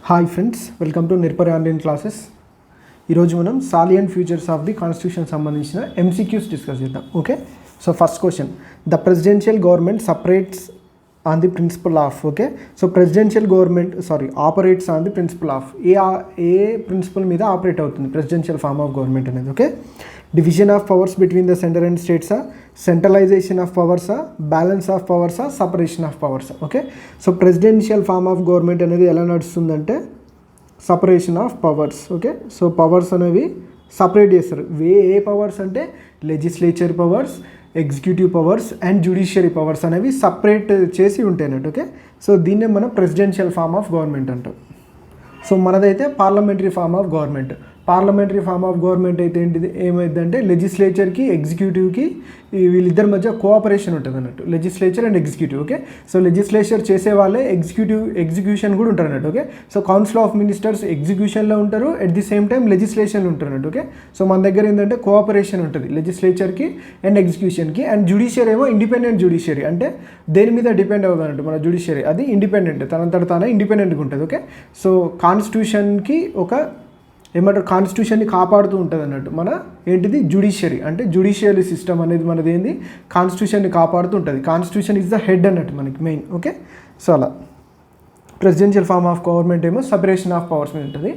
Hi friends, welcome to Nirbhaya online classes. ఈరోజు మనం salient futures of the constitution సంబంధించిన MCQs discuss చేద్దాం. Okay, so first question, the presidential government separates on the principle of. Okay, so presidential government operates on the principle of ఏ principle మీద ఆపరేట్ అవుతుంది presidential form of government అనేది. Okay, division of powers between the centre and స్టేట్సా, centralization of పవర్సా, balance of పవర్సా, separation of పవర్సా. Okay, so presidential form of government అనేది ఎలా నడుస్తుందంటే separation of powers. Okay, so powers అనేవి సపరేట్ చేస్తారు. ఏ పవర్స్ అంటే legislature powers, executive powers and judiciary powers అనేవి సపరేట్ చేసి ఉంటాయి అన్నట్టు. ఓకే, సో దీన్నే మనం ప్రెసిడెన్షియల్ ఫార్మ్ ఆఫ్ గవర్నమెంట్ అంటాం. సో మనదైతే parliamentary form of government. Parliamentary form of government అయితే ఏంటిది ఏమైందంటే లెజిస్లేచర్కి ఎగ్జిక్యూటివ్కి వీళ్ళిద్దరి మధ్య కోఆపరేషన్ ఉంటుంది అన్నట్టు, legislature and executive. Okay, so legislature చేసే వాళ్ళే ఎగ్జిక్యూషన్ కూడా ఉంటారు అన్నట్టు. Okay, so council of ministers ఎగ్జిక్యూషన్లో ఉంటారు, ఎట్ ది సేమ్ టైం లెజిస్లేషన్లో ఉంటారు అన్నట్టు. ఓకే, సో మన దగ్గర ఏంటంటే కోఆపరేషన్ ఉంటుంది లెజిస్లేచర్కి అండ్ ఎగ్జిక్యూషన్కి. అండ్ జ్యుడిషియరీ ఏమో ఇండిపెండెంట్ జ్యుడిషియరీ, అంటే దేని మీద డిపెండ్ అవ్వదు అన్నట్టు మన జ్యుడిషియరీ, అది ఇండిపెండెంట్, తనంతట తానే ఇండిపెండెంట్గా ఉంటుంది. ఓకే, సో కాన్స్టిట్యూషన్కి ఏమంటారు కాన్స్టిట్యూషన్ని కాపాడుతూ ఉంటుంది అన్నట్టు మన ఏంటిది జ్యుడిషియరీ, అంటే జ్యుడిషియరీ సిస్టమ్ అనేది మనది ఏంది కాన్స్టిట్యూషన్ని కాపాడుతూ ఉంటుంది. కాన్స్టిట్యూషన్ ఇస్ ద హెడ్ అన్నట్టు మనకి మెయిన్. ఓకే, సో అలా ప్రెసిడెన్షియల్ ఫార్మ్ ఆఫ్ గవర్నమెంట్ ఏమో సపరేషన్ ఆఫ్ పవర్స్ మీద ఉంటుంది.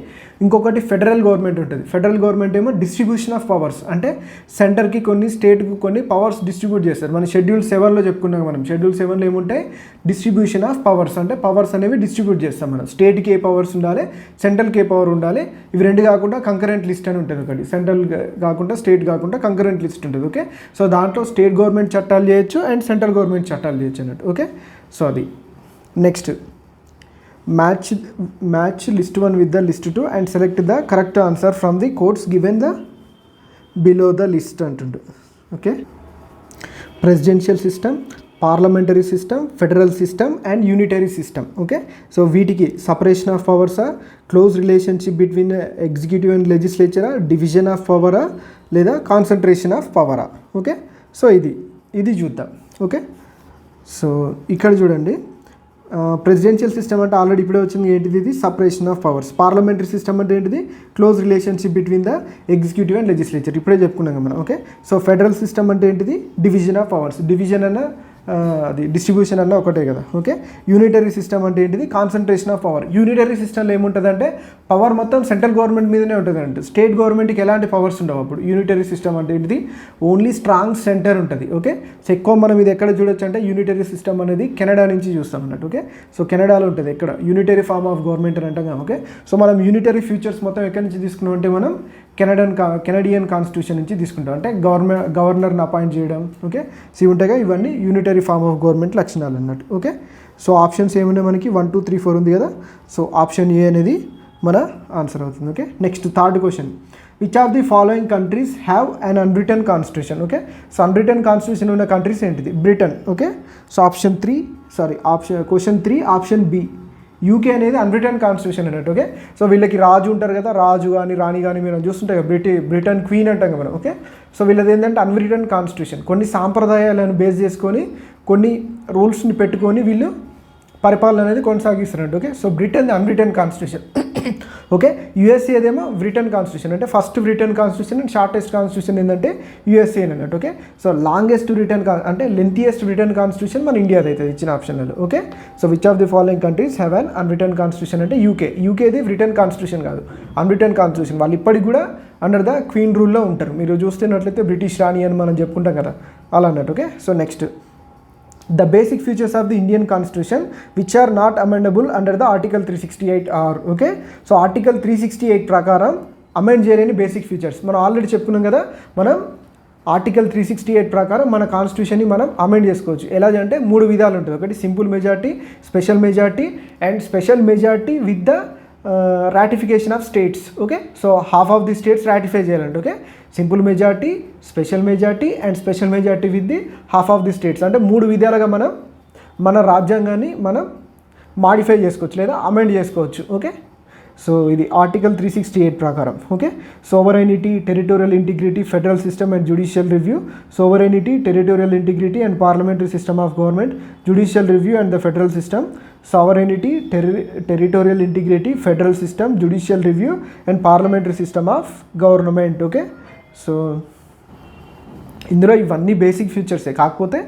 ఇంకొకటి ఫెడరల్ గవర్నమెంట్ ఉంటుంది. ఫెడరల్ గవర్నమెంట్ ఏమో డిస్ట్రిబ్యూషన్ ఆఫ్ పవర్స్, అంటే సెంటర్కి కొన్ని స్టేట్కి కొన్ని పవర్స్ డిస్ట్రిబ్యూట్ చేస్తారు. మన షెడ్యూల్ 7లో చెప్పుకున్నాం మనం. షెడ్యూల్ 7లో ఏముంటాయి డిస్ట్రిబ్యూషన్ ఆఫ్ పవర్స్, అంటే పవర్స్ అనేవి డిస్ట్రిబ్యూట్ చేస్తాం మనం. స్టేట్కి ఏ పవర్స్ ఉండాలి, సెంట్రల్కి ఏ పవర్ ఉండాలి, ఇవి రెండు కాకుండా కంకరెంట్ లిస్ట్ అని ఉంటుంది ఒకటి. సెంట్రల్ కాకుండా స్టేట్ కాకుండా కంకరెంట్ లిస్ట్ ఉంటుంది. ఓకే, సో దాంట్లో స్టేట్ గవర్నమెంట్ చట్టాలు చేయొచ్చు అండ్ సెంట్రల్ గవర్నమెంట్ చట్టాలు చేయొచ్చు అన్నట్టు. ఓకే, సో అది next match list 1 with the list 2 and select the correct answer from the codes given the below the list అంటుండు. Okay, presidential system, parliamentary system, federal system and unitary system. Okay, so వీటికి separation of పవర్సా, close relationship between executive and లెజిస్లేచరా, division of పవరా లేదా concentration of పవరా. Okay, so ఇది చూద్దాం. Okay, so ఇక్కడ చూడండి, ప్రెసిడెన్షియల్ సిస్టమ్ అంటే ఆల్రెడీ ఇప్పుడే వచ్చింది ఏంటిది, ఇది separation of powers. Parliamentary system అంటే ఏంటిది close relationship between the executive and legislature, ఇప్పుడే చెప్పుకున్నాం మనం. ఓకే, సో ఫెడరల్ సిస్టమ్ అంటే ఏంటిది డివిజన్ ఆఫ్ పవర్స్. డివిజన్ అన్న అది డిస్ట్రిబ్యూషన్ అన్న ఒకటే కదా. ఓకే, యూనిటరీ సిస్టమ్ అంటే ఏంటిది కాన్సన్ట్రేషన్ ఆఫ్ పవర్. యూనిటరీ సిస్టంలో ఏముంటుందంటే పవర్ మొత్తం సెంట్రల్ గవర్నమెంట్ మీదనే ఉంటుంది అంటే స్టేట్ గవర్నమెంట్కి ఎలాంటి పవర్స్ ఉండవు. అప్పుడు యూనిటరీ సిస్టమ్ అంటే ఏంటిది ఓన్లీ స్ట్రాంగ్ సెంటర్ ఉంటుంది. ఓకే, సో ఎక్కువ మనం ఇది ఎక్కడ చూడొచ్చు అంటే యూనిటరీ సిస్టమ్ అనేది కెనడా నుంచి చూస్తాం అన్నట్టు. ఓకే, సో కెనడాలో ఉంటుంది ఎక్కడ యూనిటరీ ఫార్మ్ ఆఫ్ గవర్నమెంట్ అని అంటాం. ఓకే, సో మనం యూనిటరీ ఫ్యూచర్స్ మొత్తం ఎక్కడి నుంచి తీసుకున్నాం అంటే మనం కెనడియన్ కాన్స్టిట్యూషన్ నుంచి తీసుకుంటాం, అంటే గవర్నర్ని అపాయింట్ చేయడం. ఓకే, సో ఉంటాయిగా ఇవన్నీ యూనిటరీ ఫార్మ్ ఆఫ్ గవర్నమెంట్ లక్షణాలు అన్నట్టు. ఓకే, సో ఆప్షన్స్ ఏమున్నాయి మనకి 1 2 3 4 ఉంది కదా. సో ఆప్షన్ ఏ అనేది మన ఆన్సర్ అవుతుంది. Okay, next third question, which of the following countries have an unwritten constitution. Okay, so unwritten constitution ఉన్న కంట్రీస్ ఏంటిది, Britain. Okay, so question 3 option B, UK అనేది అన్రిటన్ కాన్స్టిట్యూషన్ అన్నట్టు. Okay, so వీళ్ళకి రాజు ఉంటారు కదా, రాజు కానీ రాణి కానీ మీరు చూస్తుంటాయి కదా, బ్రిటన్ క్వీన్ అంటాం కదా మనం. ఓకే, సో వీళ్ళది ఏంటంటే అన్రిటన్ కాన్స్టిట్యూషన్, కొన్ని సాంప్రదాయాలను బేస్ చేసుకొని కొన్ని రూల్స్ని పెట్టుకొని వీళ్ళు పరిపాలన అనేది కొనసాగిస్తున్నట్టు. Okay, so Britain unwritten constitution. Okay, USA ఏదేమో రిటర్న్ కాన్స్టిట్యూషన్, అంటే first written constitution and shortest constitution ఏంటంటే యూఎస్ఏ అన్నట్టు. ఓకే, సో లాంగెస్ట్ రిటర్న్ అంటే లెంతియెస్ట్ రిటర్న్ కాన్స్టిట్యూషన్ మన ఇండియాది అవుతుంది ఇచ్చిన ఆప్షన్లలో. Okay, so which of the following countries have an unwritten constitution అంటే యూకేది రిటర్న్ కాన్స్టిట్యూషన్ కాదు, అన్రిటర్న్ కాన్స్టిట్యూషన్. వాళ్ళు ఇప్పటికి కూడా అండర్ ద క్వీన్ రూల్లో ఉంటారు. మీరు చూస్తున్నట్లయితే బ్రిటిష్ రాణి అని మనం చెప్పుకుంటాం కదా, అలా అన్నట్టు. Okay, so next, the basic features of the Indian constitution which are not amendable under the article 368 are. okay, so article 368 ప్రకారం అమెండ్ చేయలేని బేసిక్ ఫీచర్స్ మనం ఆల్రెడీ చెప్పుకున్నాం కదా. మనం ఆర్టికల్ 368 ప్రకారం మన కాన్స్టిట్యూషన్ని మనం అమెండ్ చేసుకోవచ్చు. ఎలా అంటే 3 విధాలు ఉంటుంది. ఒకటి simple majority, special majority and special majority with the ratification of states. Okay, so half of the states ratify చేయాలంటే. Okay, simple majority, special majority and special majority with the half of the states, అంటే 3 విధాలుగా మనం మన రాజ్యాంగాన్ని మనం modify చేసుకోవచ్చు లేదా amend చేసుకోవచ్చు. ఓకే, సో ఇది ఆర్టికల్ 368 ప్రకారం. Okay, sovereignty, territorial integrity, federal system and judicial review. Sovereignty, territorial integrity and parliamentary system of government, judicial review and the federal system. Sovereignty, territorial integrity, federal system, judicial review and parliamentary system of government. Okay, so ఇందులో ఇవన్నీ basic ఫీచర్సే, కాకపోతే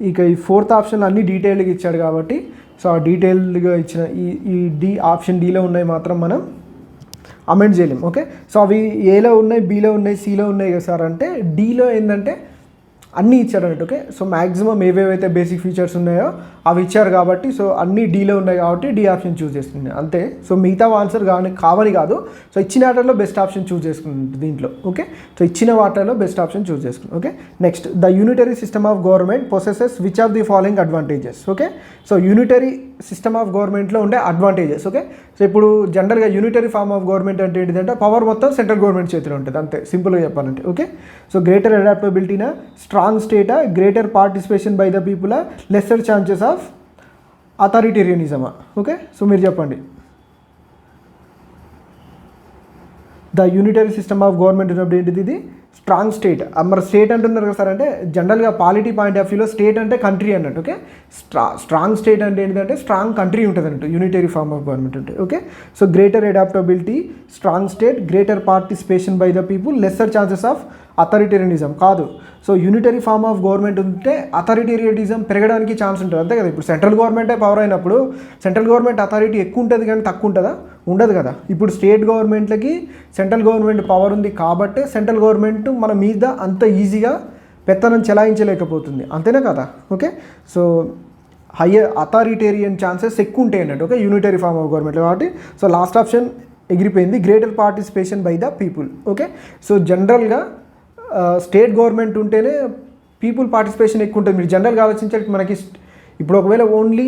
ఇక ఈ fourth option అన్నీ డీటెయిల్గా ఇచ్చాడు కాబట్టి so ఆ డీటెయిల్డ్గా ఇచ్చిన ఈ డి ఆప్షన్ డీలో ఉన్నాయి మాత్రం మనం అమెండ్ చేయలేం. ఓకే, సో అవి ఏలో ఉన్నాయి, బీలో ఉన్నాయి, సిలో ఉన్నాయి కదా సార్ అంటే డీలో ఏంటంటే అన్నీ ఇచ్చారు అన్నట్టు. ఓకే, సో మ్యాక్సిమం ఏవేవైతే బేసిక్ ఫీచర్స్ ఉన్నాయో అవి ఇచ్చారు కాబట్టి సో అన్నీ డీలో ఉన్నాయి కాబట్టి డి ఆప్షన్ చూస్ చేసుకుంది అంతే. సో మిగతా ఆన్సర్ కావని కాదు, సో ఇచ్చిన వాటిలో బెస్ట్ ఆప్షన్ చూస్ చేసుకుంటుంది దీంట్లో. ఓకే, సో ఇచ్చిన వాటిలో బెస్ట్ ఆప్షన్ చూస్ చేసుకుంది. Okay, next the unitary system of government possesses which of the following advantages. Okay, so unitary system of గవర్నమెంట్లో ఉండే అడ్వాంటేజెస్. ఓకే, సో ఇప్పుడు జనరల్గా యూనిటరీ ఫార్మ్ ఆఫ్ గవర్నమెంట్ అంటే ఏంటిదంటే పవర్ మొత్తం సెంట్రల్ గవర్నమెంట్ చేతిలో ఉంటుంది అంతే, సింపుల్గా చెప్పాలంటే. ఓకే, సో గ్రేటర్ అడాప్టబిలిటీనా, స్ట్రాంగ్ స్టేటా, greater participation by the people, lesser chances of అథారిటేరియనిజమా. ఓకే, సో మీరు చెప్పండి. The unitary system of government ఉన్నప్పుడు ఏంటిది, ఇది స్ట్రాంగ్ స్టేట్. మరి స్టేట్ అంటున్నారు కదా సార్ అంటే జనరల్గా పాలిటీ పాయింట్ ఆఫ్ వ్యూలో స్టేట్ అంటే కంట్రీ అన్నట్టు. ఓకే, స్ట్రాంగ్ స్టేట్ అంటే ఏంటంటే స్ట్రాంగ్ కంట్రీ ఉంటుంది అన్నట్టు యూనిటరీ ఫార్మ్ ఆఫ్ గవర్నమెంట్ అంటే. Okay, so greater adaptability, strong state, greater participation by the people, lesser chances of authoritarianism కాదు. So unitary form of government ఉంటే authoritarianism పెరగడానికి chance ఉంటుంది అంతే కదా. ఇప్పుడు సెంట్రల్ గవర్నమెంటే పవర్ అయినప్పుడు సెంట్రల్ గవర్నమెంట్ అథారిటీ ఎక్కువ ఉంటుంది కానీ తక్కువ ఉంటుందా, ఉండదు కదా. ఇప్పుడు స్టేట్ గవర్నమెంట్లకి సెంట్రల్ గవర్నమెంట్ పవర్ ఉంది కాబట్టి సెంట్రల్ గవర్నమెంట్ మన మీద అంత ఈజీగా పెత్తనం చెలాయించలేకపోతుంది అంతేనా కదా. Okay, so higher authoritarian chances ఎక్కువ ఉంటాయి అన్నట్టు. Okay, unitary form of government కాబట్టి సో లాస్ట్ ఆప్షన్ ఎగిరిపోయింది, greater participation by the people. Okay, so జనరల్గా స్టేట్ గవర్నమెంట్ ఉంటేనే పీపుల్ పార్టిసిపేషన్ ఎక్కువ ఉంటుంది. మీరు జనరల్గా ఆలోచించాలి, మనకి ఇప్పుడు ఒకవేళ ఓన్లీ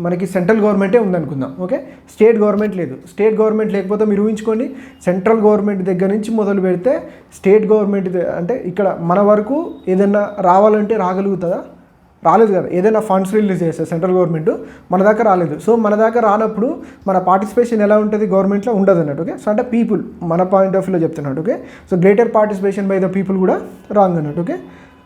మనకి సెంట్రల్ గవర్నమెంటే ఉందనుకుందాం. ఓకే, స్టేట్ గవర్నమెంట్ లేదు. స్టేట్ గవర్నమెంట్ లేకపోతే మీరు ఊహించుకోండి, సెంట్రల్ గవర్నమెంట్ దగ్గర నుంచి మొదలు పెడితే స్టేట్ గవర్నమెంట్ అంటే ఇక్కడ మన వరకు ఏదైనా రావాలంటే రాగలుగుతుందా, రాలేదు కదా. ఏదైనా ఫండ్స్ రిలీజ్ చేస్తే సెంట్రల్ గవర్నమెంట్ మన దాకా రాలేదు. సో మన దాకా రానప్పుడు మన పార్టిసిపేషన్ ఎలా ఉంటుంది, గవర్నమెంట్లో ఉండదు అన్నట్టు. ఓకే, సో అంటే పీపుల్ మన పాయింట్ ఆఫ్ వ్యూలో చెప్తున్నట్టు. Okay, so greater participation by the people కూడా రాంగ్ అన్నట్టు. ఓకే,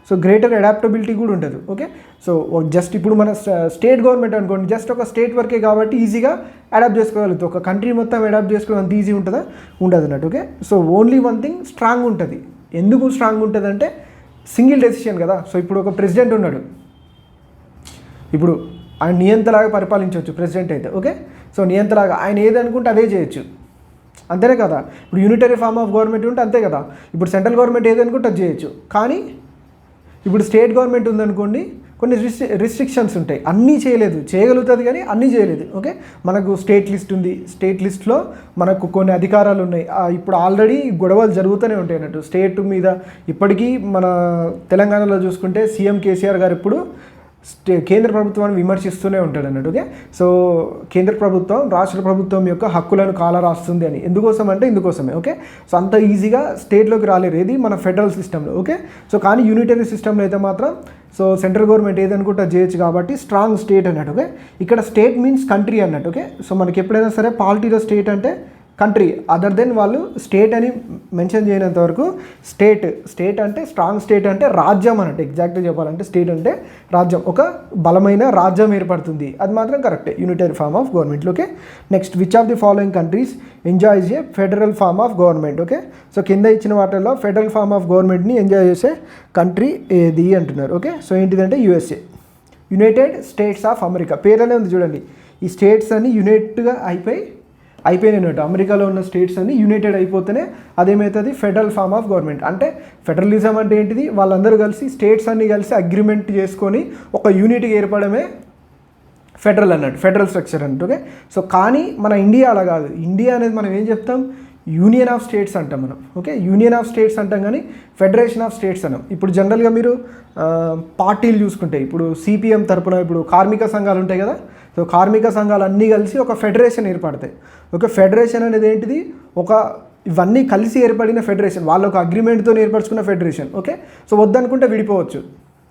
సో గ్రేటర్ అడాప్టబిలిటీ కూడా ఉంటుంది. ఓకే, సో జస్ట్ ఇప్పుడు మన స్టేట్ గవర్నమెంట్ అనుకోండి, జస్ట్ ఒక స్టేట్ వరకే కాబట్టి ఈజీగా అడాప్ట్ చేసుకోగలుగుతుంది. ఒక కంట్రీ మొత్తం అడాప్ట్ చేసుకోవడం అంత ఈజీ ఉంటుందా, ఉండదు అన్నట్టు. Okay, so only one thing strong ఉంటుంది. ఎందుకు స్ట్రాంగ్ ఉంటుంది అంటే సింగిల్ డెసిషన్ కదా. సో ఇప్పుడు ఒక ప్రెసిడెంట్ ఉన్నాడు, ఇప్పుడు ఆయన నియంతలాగా పరిపాలించవచ్చు ప్రెసిడెంట్ అయితే. ఓకే, సో నియంతలాగా ఆయన ఏదనుకుంటే అదే చేయొచ్చు అంతేనే కదా. ఇప్పుడు యూనిటరీ ఫార్మ్ ఆఫ్ గవర్నమెంట్ ఉంటే అంతే కదా. ఇప్పుడు సెంట్రల్ గవర్నమెంట్ ఏదనుకుంటే అది చేయొచ్చు. కానీ ఇప్పుడు స్టేట్ గవర్నమెంట్ ఉందనుకోండి, కొన్ని రిస్ట్రిక్షన్స్ ఉంటాయి, అన్నీ చేయగలుగుతుంది కానీ అన్నీ చేయలేదు. ఓకే, మనకు స్టేట్ లిస్ట్ ఉంది, స్టేట్ లిస్ట్లో మనకు కొన్ని అధికారాలు ఉన్నాయి. ఇప్పుడు ఆల్రెడీ గొడవలు జరుగుతూనే ఉంటాయి అన్నట్టు స్టేట్ మీద. ఇప్పటికీ మన తెలంగాణలో చూసుకుంటే సీఎం కేసీఆర్ గారు ఇప్పుడు కేంద్ర ప్రభుత్వాన్ని విమర్శిస్తూనే ఉంటాడు అన్నట్టు. ఓకే, సో కేంద్ర ప్రభుత్వం రాష్ట్ర ప్రభుత్వం యొక్క హక్కులను కాలరాస్తుంది అని. ఎందుకోసం అంటే ఇందుకోసమే. ఓకే, సో అంత ఈజీగా స్టేట్లోకి రాలేరు, ఏది మన ఫెడరల్ సిస్టంలో. ఓకే, సో కానీ యూనిటరీ సిస్టంలో అయితే మాత్రం సో సెంట్రల్ గవర్నమెంట్ ఏదనుకుంటే చేయొచ్చు కాబట్టి స్ట్రాంగ్ స్టేట్ అన్నట్టు. ఓకే, ఇక్కడ స్టేట్ మీన్స్ కంట్రీ అన్నట్టు. ఓకే, సో మనకి ఎప్పుడైనా సరే పాలిటీలో స్టేట్ అంటే కంట్రీ, అదర్ దెన్ వాళ్ళు స్టేట్ అని మెన్షన్ చేయనంత వరకు స్టేట్ అంటే స్ట్రాంగ్ స్టేట్ అంటే రాజ్యం అన్నట్టు. ఎగ్జాక్ట్గా చెప్పాలంటే స్టేట్ అంటే రాజ్యం, ఒక బలమైన రాజ్యం ఏర్పడుతుంది. అది మాత్రం కరెక్టే యూనిటరీ ఫార్మ్ ఆఫ్ గవర్నమెంట్లో. Okay, next which of the following countries enjoys a federal form of government. Okay, so కింద ఇచ్చిన వాటిల్లో ఫెడరల్ ఫార్మ్ ఆఫ్ గవర్నమెంట్ని ఎంజాయ్ చేసే కంట్రీ ఏది అంటున్నారు. ఓకే, సో ఏంటిదంటే USA, united states of America. పేరులోనే ఉంది చూడండి, ఈ స్టేట్స్ అన్ని యునైట్గా అయిపోయినట్టు. అమెరికాలో ఉన్న స్టేట్స్ అన్ని యునైటెడ్ అయిపోతేనే అదేమవుతుంది ఫెడరల్ ఫార్మ్ ఆఫ్ గవర్నమెంట్. అంటే ఫెడరలిజం అంటే ఏంటిది, వాళ్ళందరూ కలిసి స్టేట్స్ అన్ని కలిసి అగ్రిమెంట్ చేసుకొని ఒక యూనిట్గా ఏర్పడమే ఫెడరల్ అన్నట్టు, ఫెడరల్ స్ట్రక్చర్ అన్నట్టు. ఓకే, సో కానీ మన ఇండియా అలా కాదు. ఇండియా అనేది మనం ఏం చెప్తాం, యూనియన్ ఆఫ్ స్టేట్స్ అంటాం మనం. ఓకే, యూనియన్ ఆఫ్ స్టేట్స్ అంటాం కానీ ఫెడరేషన్ ఆఫ్ స్టేట్స్ అన్నాం. ఇప్పుడు జనరల్గా మీరు పార్టీలు చూసుకుంటే ఇప్పుడు సిపిఎం తరపున ఇప్పుడు కార్మిక సంఘాలు ఉంటాయి కదా. సో కార్మిక సంఘాలు అన్నీ కలిసి ఒక ఫెడరేషన్ ఏర్పడతాయి. ఒక ఫెడరేషన్ అనేది ఏంటిది, ఇవన్నీ కలిసి ఏర్పడిన ఫెడరేషన్, వాళ్ళు ఒక అగ్రిమెంట్తో ఏర్పరచుకున్న ఫెడరేషన్. ఓకే, సో వద్దనుకుంటే విడిపోవచ్చు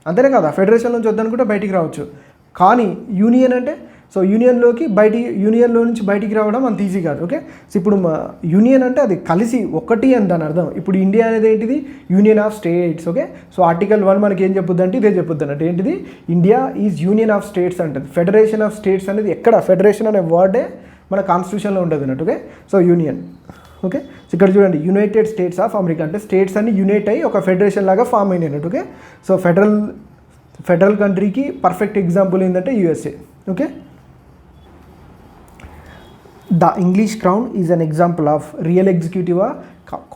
అంతేనే కదా. ఫెడరేషన్ నుంచి వద్దనుకుంటే బయటికి రావచ్చు. కానీ యూనియన్ అంటే సో యూనియన్లో నుంచి బయటికి రావడం అంత ఈజీ కాదు. ఓకే, సో ఇప్పుడు యూనియన్ అంటే అది కలిసి ఒకటి అని దాని అర్థం. ఇప్పుడు ఇండియా అనేది ఏంటిది? Union of states. Okay, so article 1 మనకి ఏం చెప్పుద్ది అంటే ఇదే చెప్పుద్ది అన్నట్టు. ఏంటిది? India is union of states అంటుంది. ఫెడరేషన్ ఆఫ్ స్టేట్స్ అనేది ఎక్కడ? ఫెడరేషన్ అనే వర్డే మన కాన్స్టిట్యూషన్లో ఉంటుంది అన్నట్టు. Okay, so union. Okay, so ఇక్కడ చూడండి, యునైటెడ్ స్టేట్స్ ఆఫ్ అమెరికా అంటే స్టేట్స్ అన్ని యునైట్ అయ్యి ఒక ఫెడరేషన్ లాగా ఫామ్ అయినాయి అన్నట్టు. ఓకే, సో ఫెడరల్ కంట్రీకి పర్ఫెక్ట్ ఎగ్జాంపుల్ ఏంటంటే USA. Okay, the English crown is an example of real ఎగ్జిక్యూటివా,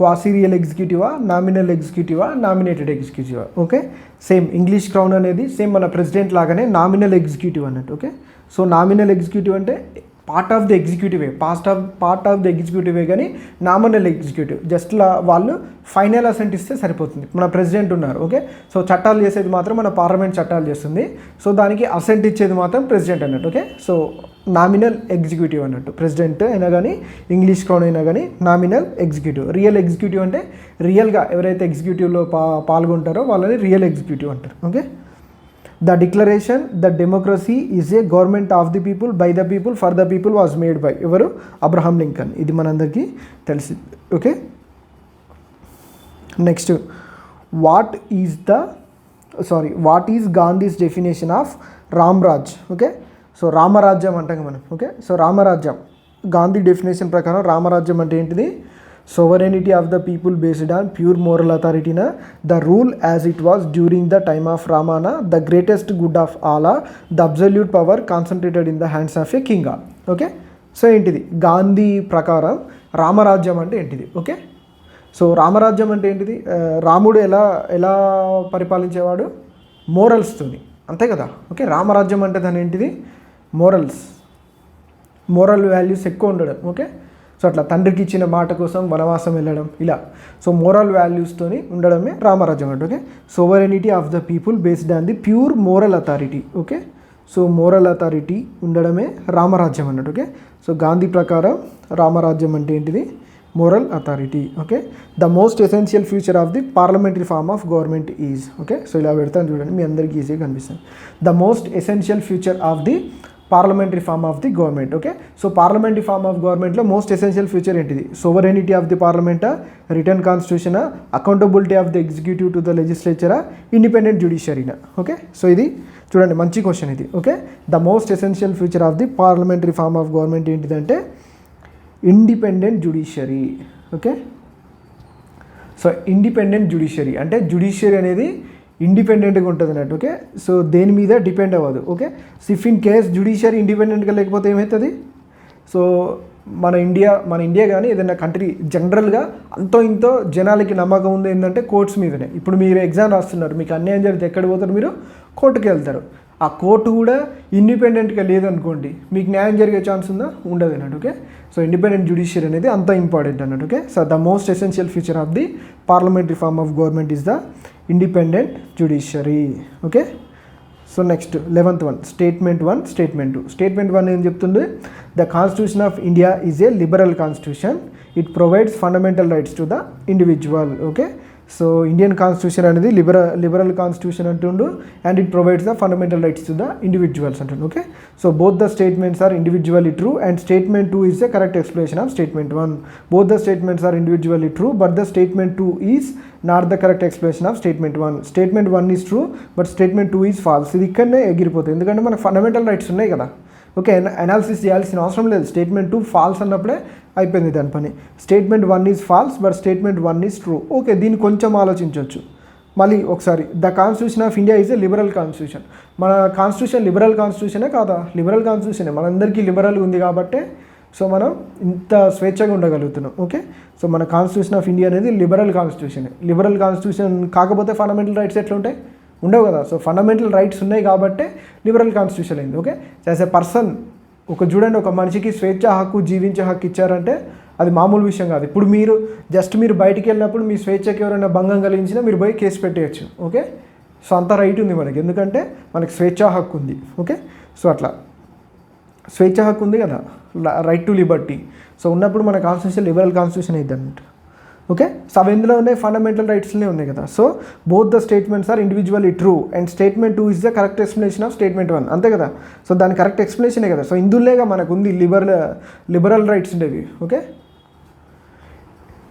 క్వాసీ రియల్ ఎగ్జిక్యూటివా, నామినల్ ఎగ్జిక్యూటివా, నామినేటెడ్ ఎగ్జిక్యూటివా. ఓకే, సేమ్ ఇంగ్లీష్ క్రౌన్ అనేది సేమ్ మన ప్రెసిడెంట్ లాగానే నామినల్ ఎగ్జిక్యూటివ్ అన్నట్టు. ఓకే, సో నామినల్ ఎగ్జిక్యూటివ్ అంటే పార్ట్ ఆఫ్ ది ఎగ్జిక్యూటివే, పార్ట్ ఆఫ్ ది ఎగ్జిక్యూటివే, కానీ నామినల్ ఎగ్జిక్యూటివ్ జస్ట్ వాళ్ళు ఫైనల్ అసెంట్ ఇస్తే సరిపోతుంది. మన ప్రెసిడెంట్ ఉన్నారు. ఓకే, సో చట్టాలు చేసేది మాత్రం మన పార్లమెంట్ చట్టాలు చేస్తుంది. సో దానికి అసెంట్ ఇచ్చేది మాత్రం ప్రెసిడెంట్ అన్నట్టు. ఓకే, సో నామినల్ ఎగ్జిక్యూటివ్ అన్నట్టు. ప్రెసిడెంట్ అయినా కానీ ఇంగ్లీష్ క్రౌన్ అయినా కానీ నామినల్ ఎగ్జిక్యూటివ్. రియల్ ఎగ్జిక్యూటివ్ అంటే రియల్గా ఎవరైతే ఎగ్జిక్యూటివ్లో పాల్గొంటారో వాళ్ళని రియల్ ఎగ్జిక్యూటివ్ అంటారు. Okay, the declaration the democracy is a government of the people by the people for the people was made by ఎవరు? Abraham Lincoln. ఇది మనందరికీ తెలిసి. Okay, next what is Gandhi's definition of Ramraj? Okay, so రామరాజ్యం అంటాం మనం. Okay, so రామరాజ్యం Gandhi definition ప్రకారం రామరాజ్యం అంటే ఏంటిది? sovereignty of the people based on pure moral authority na, the rule as it was during the time of Ramana, the greatest good of Allah, the absolute power concentrated in the hands of a king. Okay, so ఏంటిది గాంధీ ప్రకారం రామరాజ్యం అంటే ఏంటిది? Okay, so రామరాజ్యం అంటే ఏంటిది? రాముడు ఎలా పరిపాలించేవాడు? మోరల్స్తోని, అంతే కదా. ఓకే, రామరాజ్యం అంటే దాని ఏంటిది? మోరల్ వాల్యూస్ ఎక్కువ ఉండడం. ఓకే, సో అట్లా తండ్రికి ఇచ్చిన మాట కోసం వనవాసం వెళ్ళడం ఇలా. సో మోరల్ వాల్యూస్తోని ఉండడమే రామరాజ్యం అంటే. Okay, sovereignty of the people based on the pure moral authority. Okay, so moral authority ఉండడమే రామరాజ్యం అన్నట్టు. ఓకే, సో గాంధీ ప్రకారం రామరాజ్యం అంటే ఏంటిది? Moral authority. Okay, the most essential future of the parliamentary form of government is. Okay, so ఇలా పెడతాను చూడండి, మీ అందరికీ ఈజీగా కనిపిస్తుంది. The most essential future of the parliamentary form of the government. Okay, so parliamentary form of గవర్నమెంట్లో most essential future ఏంటిది? Sovereignty of the పార్లమెంటా, రిటర్న్ కాన్స్టిట్యూషనా, accountability of the executive to the లెజిస్లేచరా, ఇండిపెండెంట్ జ్యుడిషియరీనా. ఓకే, సో ఇది చూడండి మంచి question ఇది. Okay, the most essential future of the parliamentary form of government ఏంటిదంటే independent judiciary. Okay, so independent judiciary అంటే జ్యుడిషియరీ అనేది ఇండిపెండెంట్గా ఉంటుంది అన్నట్టు. ఓకే, సో దేని మీద డిపెండ్ అవ్వదు. Okay, if in case judiciary ఇండిపెండెంట్గా లేకపోతే ఏమవుతుంది? సో మన ఇండియా కానీ ఏదైనా కంట్రీ జనరల్గా అంతో ఇంతో జనాలకి నమ్మకం ఉంది ఏంటంటే కోర్ట్స్ మీదనే. ఇప్పుడు మీరు ఎగ్జామ్ రాస్తున్నారు, మీకు అన్యాయం జరిగితే ఎక్కడ పోతారు? మీరు కోర్టుకి వెళ్తారు. ఆ కోర్టు కూడా ఇండిపెండెంట్గా లేదనుకోండి, మీకు న్యాయం జరిగే ఛాన్స్ ఉందా? ఉండదు అన్నట్టు. ఓకే, సో ఇండిపెండెంట్ జ్యుడిషియరీ అనేది అంత ఇంపార్టెంట్ అన్నట్టు. Okay, so the most essential feature of the parliamentary form of government is the independent judiciary. Okay, so next 11th one, statement 1, statement 2. Statement 1 ఏం చెప్తుంది? The constitution of India is a liberal constitution, it provides fundamental rights to the individual. Okay, so Indian constitution అనేది liberal constitution అంటుండు, and it provides the fundamental rights to the individuals అంటుండు. Okay, so both the statements are individually true and statement 2 is the correct explanation of statement 1. Both the statements are individually true but the statement 2 is not the correct explanation of statement 1. Statement 1 is true but statement 2 is false. ఇది ఇక్కడనే ఎగిరిపోతుంది, ఎందుకంటే మనకు fundamental rights ఉన్నాయి కదా. Okay, analysis చేయాల్సిన అవసరం లేదు. స్టేట్మెంట్ 2 ఫాల్స్ అన్నప్పుడే అయిపోయింది దాని పని. Statement 1 is false but statement 1 is true. Okay, దీన్ని కొంచెం ఆలోచించవచ్చు. మళ్ళీ ఒకసారి, the constitution of India is a liberal constitution. మన కాన్స్టిట్యూషన్ లిబరల్ కాన్స్టిట్యూషనే కాదా? లిబరల్ కాన్స్టిట్యూషనే, మనందరికీ లిబరల్గా ఉంది కాబట్టే సో మనం ఇంత స్వేచ్ఛగా ఉండగలుగుతున్నాం. ఓకే, సో మన కాన్స్టిట్యూషన్ ఆఫ్ ఇండియా అనేది లిబరల్ కాన్స్టిట్యూషనే. లిబరల్ కాన్స్టిట్యూషన్ కాకపోతే ఫండమెంటల్ రైట్స్ ఎట్లా ఉంటాయి? ఉండవు కదా. సో ఫండమెంటల్ రైట్స్ ఉన్నాయి కాబట్టే లిబరల్ కాన్స్టిట్యూషన్ అయింది. ఓకే, యాజ్ ఎ పర్సన్ చూడండి, ఒక మనిషికి స్వేచ్ఛ హక్కు, జీవించే హక్కు ఇచ్చారంటే అది మామూలు విషయం కాదు. ఇప్పుడు మీరు బయటికి వెళ్ళినప్పుడు మీ స్వేచ్ఛకి ఎవరైనా భంగం కలిగించినా మీరు పోయి కేసు పెట్టేయచ్చు. ఓకే, సో అంత రైట్ ఉంది మనకి, ఎందుకంటే మనకి స్వేచ్ఛా హక్కు ఉంది. ఓకే, సో అట్లా స్వేచ్ఛ హక్కు ఉంది కదా, రైట్ టు లిబర్టీ. సో ఉన్నప్పుడు మన కాన్స్టిట్యూషన్ లిబరల్ కాన్స్టిట్యూషన్ అయింది అన్నట్టు. ఓకే, సో అవి ఎందులో ఉన్నాయి, ఫండమెంటల్ రైట్స్లోనే ఉన్నాయి కదా. So both the statements are individually true and statement 2 is the correct explanation of statement 1, అంతే కదా. సో దాని కరెక్ట్ ఎక్స్ప్లెనేషనే కదా. సో ఇందులోగా మనకు ఉంది లిబరల్ రైట్స్ ఉండేవి. Okay,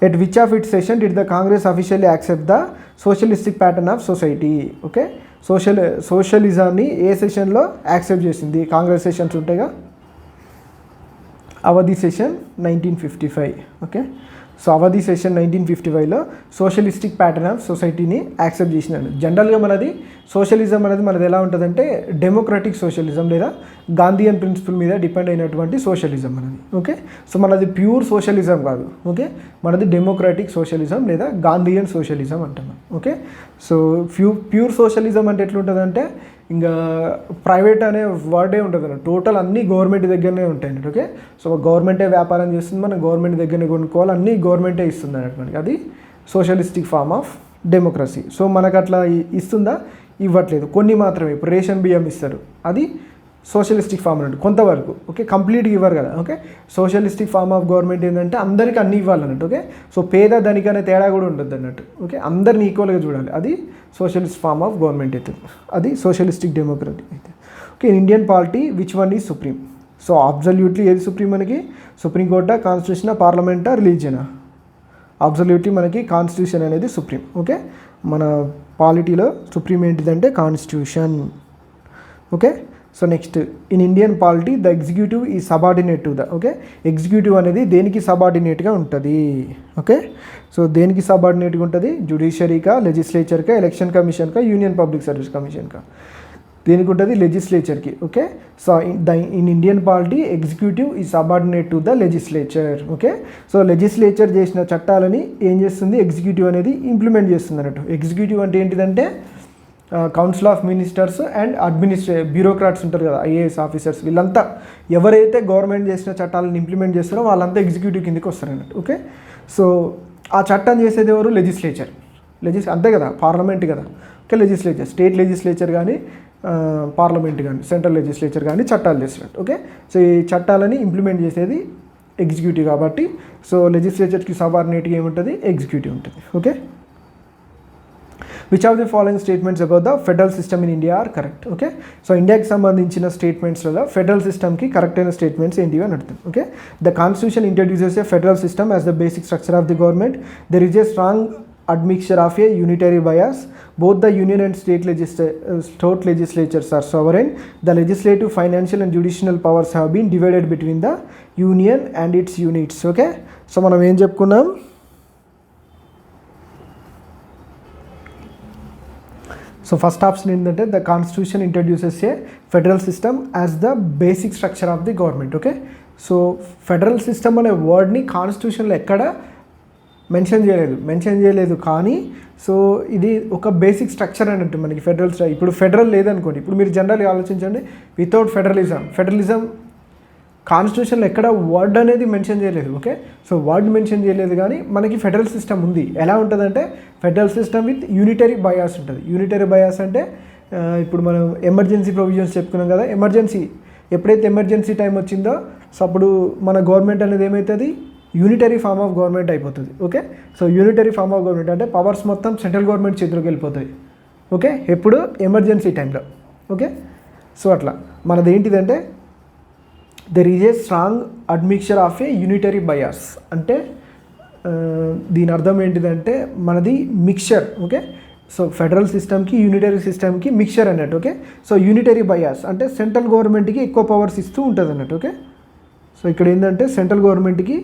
at which of it session did the Congress officially accept the socialistic pattern of society. Okay, సోషలిజాన్ని ఏ సెషన్లో యాక్సెప్ట్ చేసింది, కాంగ్రెస్ సెషన్స్ ఉంటాయిగా, Avadi session 1955. Okay, so Avadi session 1955లో సోషలిస్టిక్ ప్యాటర్న్ ఆఫ్ సొసైటీని యాక్సెప్ట్ చేసినాడు. జనరల్గా మనది సోషలిజం అనేది మనది ఎలా ఉంటుందంటే డెమోక్రటిక్ సోషలిజం లేదా గాంధీయన్ ప్రిన్సిపల్ మీద డిపెండ్ అయినటువంటి సోషలిజం మనది. ఓకే, సో మనది ప్యూర్ సోషలిజం కాదు. ఓకే, మనది డెమోక్రటిక్ సోషలిజం లేదా గాంధీయన్ సోషలిజం అంటున్నాం. ఓకే, సో ప్యూర్ సోషలిజం అంటే ఎట్లుంటుందంటే ఇంకా ప్రైవేట్ అనే వర్డే ఉంటుంది అన్నట్టు, టోటల్ అన్నీ గవర్నమెంట్ దగ్గరనే ఉంటాయి అన్నట్టు. ఓకే, సో గవర్నమెంటే వ్యాపారం చేస్తుంది, మనం గవర్నమెంట్ దగ్గరనే కొనుక్కోవాలి, అన్నీ గవర్నమెంటే ఇస్తుంది అన్నట్టు మనకి. అది socialistic form of democracy. So మనకు అట్లా ఇస్తుందా, ఇవ్వట్లేదు, కొన్ని మాత్రమే. ఇప్పుడు రేషన్ బియ్యం ఇస్తారు, అది సోషలిస్టిక్ ఫార్మ్ అన్నట్టు కొంతవరకు. ఓకే, కంప్లీట్గా ఇవ్వరు కదా. Okay, socialistic form of government ఏంటంటే అందరికీ అన్నీ ఇవ్వాలన్నట్టు. ఓకే, సో పేద ధనిక అనే తేడా కూడా ఉండదు అన్నట్టు. ఓకే, అందరిని ఈక్వల్గా చూడాలి, అది సోషలిస్ట్ ఫార్మ్ ఆఫ్ గవర్నమెంట్ అయితే, అది సోషలిస్టిక్ డెమోక్రటీ అయితే. Okay, Indian polity which one is supreme. So absolutely ఏది సుప్రీం మనకి, సుప్రీంకోర్టా, కాన్స్టిట్యూషనా, పార్లమెంటా, రిలీజియనా? అబ్సల్యూట్లీ మనకి కాన్స్టిట్యూషన్ అనేది సుప్రీం. ఓకే, మన పాలిటీలో సుప్రీం ఏంటిదంటే constitution. Okay, so next, in Indian polity the executive is subordinate to the. Okay, executive అనేది దేనికి సబార్డినేట్గా ఉంటుంది? ఓకే, సో దేనికి సబార్డినేట్గా ఉంటుంది? జ్యుడిషియరీకా, లెజిస్లేచర్కా, ఎలక్షన్ కమిషన్కా, యూనియన్ పబ్లిక్ సర్వీస్ కమిషన్కా? దేనికి ఉంటుంది? లెజిస్లేచర్కి. Okay, so in Indian polity executive is subordinate to the legislature. Okay, so legislature చేసిన చట్టాలని ఏం చేస్తుంది? ఎగ్జిక్యూటివ్ అనేది ఇంప్లిమెంట్ చేస్తుంది అన్నట్టు. ఎగ్జిక్యూటివ్ అంటే ఏంటిదంటే council of ministers and bureaucrats ఉంటారు కదా, ఐఏఎస్ ఆఫీసర్స్, వీళ్ళంతా ఎవరైతే గవర్నమెంట్ చేసిన చట్టాలను ఇంప్లిమెంట్ చేస్తారో వాళ్ళంతా ఎగ్జిక్యూటివ్ కిందకి వస్తారు అన్నట్టు. ఓకే, సో ఆ చట్టం చేసేది ఎవరు? లెజిస్లేచర్. అంతే కదా, పార్లమెంట్ కదా. ఓకే, లెజిస్లేచర్, స్టేట్ లెజిస్లేచర్ కానీ పార్లమెంట్ కానీ సెంట్రల్ లెజిస్లేచర్ కానీ చట్టాలు చేసినట్టు. ఓకే, సో ఈ చట్టాలని ఇంప్లిమెంట్ చేసేది ఎగ్జిక్యూటివ్ కాబట్టి, సో లెజిస్లేచర్కి సబార్డినేట్గా ఏముంటుంది? ఎగ్జిక్యూటివ్ ఉంటుంది. Okay, which of the following statements about the federal system in India are correct? Okay, so ఇండియాకి సంబంధించిన స్టేట్మెంట్స్లో ఫెడరల్ సిస్టమ్కి కరెక్ట్ అయిన స్టేట్మెంట్స్ ఏంటివి అని అడుగుతాం. Okay, the constitution introduces a federal system as the basic structure of the government. There is a strong admixture of a unitary bias. Both the union and state legislatures are sovereign. The legislative, financial and judicial powers have been divided between the union and its units. Okay, so మనం ఏం చెప్పుకున్నాం? So first option ఏంటంటే the constitution introduces a federal system as the basic structure of the government. Okay, so federal system అనే వర్డ్ని కాన్స్టిట్యూషన్లో ఎక్కడ mention చేయలేదు కానీ so ఇది ఒక బేసిక్ స్ట్రక్చర్ అన్నట్టు మనకి ఫెడరల్. ఇప్పుడు ఫెడరల్ లేదనుకోండి, ఇప్పుడు మీరు జనరల్గా ఆలోచించండి, వితౌట్ ఫెడరలిజం కాన్స్టిట్యూషన్లో ఎక్కడ వర్డ్ అనేది మెన్షన్ చేయలేదు. ఓకే, సో వర్డ్ మెన్షన్ చేయలేదు కానీ మనకి ఫెడరల్ సిస్టమ్ ఉంది. ఎలా ఉంటుందంటే federal system with unitary bias ఉంటుంది. యూనిటరీ బయాస్ అంటే ఇప్పుడు మనం ఎమర్జెన్సీ ప్రొవిజన్స్ చెప్పుకున్నాం కదా, ఎప్పుడైతే ఎమర్జెన్సీ టైం వచ్చిందో సో అప్పుడు మన గవర్నమెంట్ అనేది ఏమవుతుంది? యూనిటరీ ఫార్మ్ ఆఫ్ గవర్నమెంట్ అయిపోతుంది. Okay, so unitary form of government అంటే పవర్స్ మొత్తం సెంట్రల్ గవర్నమెంట్ చేతిలోకి వెళ్ళిపోతాయి. ఓకే, ఎప్పుడు? ఎమర్జెన్సీ టైంలో. ఓకే, సో అట్లా మనది ఏంటిదంటే there is a strong admixture of a unitary bias అంటే దీని అర్థం ఏంటిదంటే మనది మిక్చర్. ఓకే, సో ఫెడరల్ సిస్టమ్కి యూనిటరీ సిస్టమ్కి మిక్చర్ అన్నట్టు. ఓకే, సో యూనిటరీ బయాస్ అంటే సెంట్రల్ గవర్నమెంట్కి ఎక్కువ పవర్స్ ఇస్తూ ఉంటుంది అన్నట్టు. ఓకే, సో ఇక్కడ ఏంటంటే సెంట్రల్ గవర్నమెంట్కి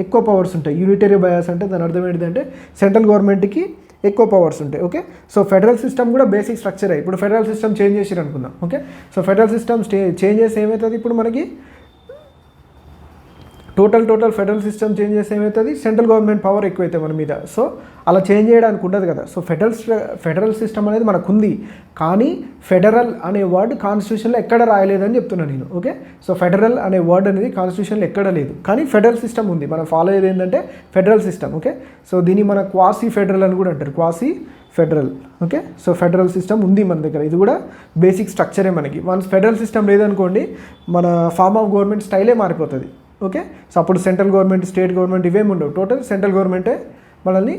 ఎక్కువ పవర్స్ ఉంటాయి. యూనిటరీ బయాస్ అంటే దాని అర్థం ఏంటంటే సెంట్రల్ గవర్నమెంట్కి ఎక్కువ పవర్స్ ఉంటాయి. ఓకే, సో ఫెడరల్ సిస్టమ్ కూడా బేసిక్ స్ట్రక్చరే. ఇప్పుడు ఫెడరల్ సిస్టమ్ చేంజ్ చేసిరు అనుకుందాం. Okay, so federal system change చేసి ఏమవుతుంది? ఇప్పుడు మనకి టోటల్ ఫెడరల్ సిస్టమ్ చేంజ్ చేస్తే ఏమవుతుంది? సెంట్రల్ గవర్నమెంట్ పవర్ ఎక్కువైతే మన మీద. సో అలా చేంజ్ చేయడానికి ఉండదు కదా. సో ఫెడరల్ సిస్టమ్ అనేది మనకు ఉంది కానీ ఫెడరల్ అనే వర్డ్ కాన్స్టిట్యూషన్లో ఎక్కడ రాయలేదని చెప్తున్నాను నేను. ఓకే, సో ఫెడరల్ అనే వర్డ్ అనేది కాన్స్టిట్యూషన్లో ఎక్కడ లేదు కానీ ఫెడరల్ సిస్టమ్ ఉంది. మనం ఫాలో అయ్యేది ఏంటంటే ఫెడరల్ సిస్టమ్. ఓకే, సో దీన్ని మన క్వాసీ ఫెడరల్ అని కూడా అంటారు, quasi federal. Okay, so federal system ఉంది మన దగ్గర, ఇది కూడా బేసిక్ స్ట్రక్చరే మనకి. వన్స్ ఫెడరల్ సిస్టమ్ లేదనుకోండి మన ఫార్మ్ ఆఫ్ గవర్నమెంట్ స్టైలే మారిపోతుంది. ఓకే, సో అప్పుడు సెంట్రల్ గవర్నమెంట్, స్టేట్ గవర్నమెంట్ ఇవేమి ఉండవు, టోటల్ సెంట్రల్ గవర్నమెంటే మనల్ని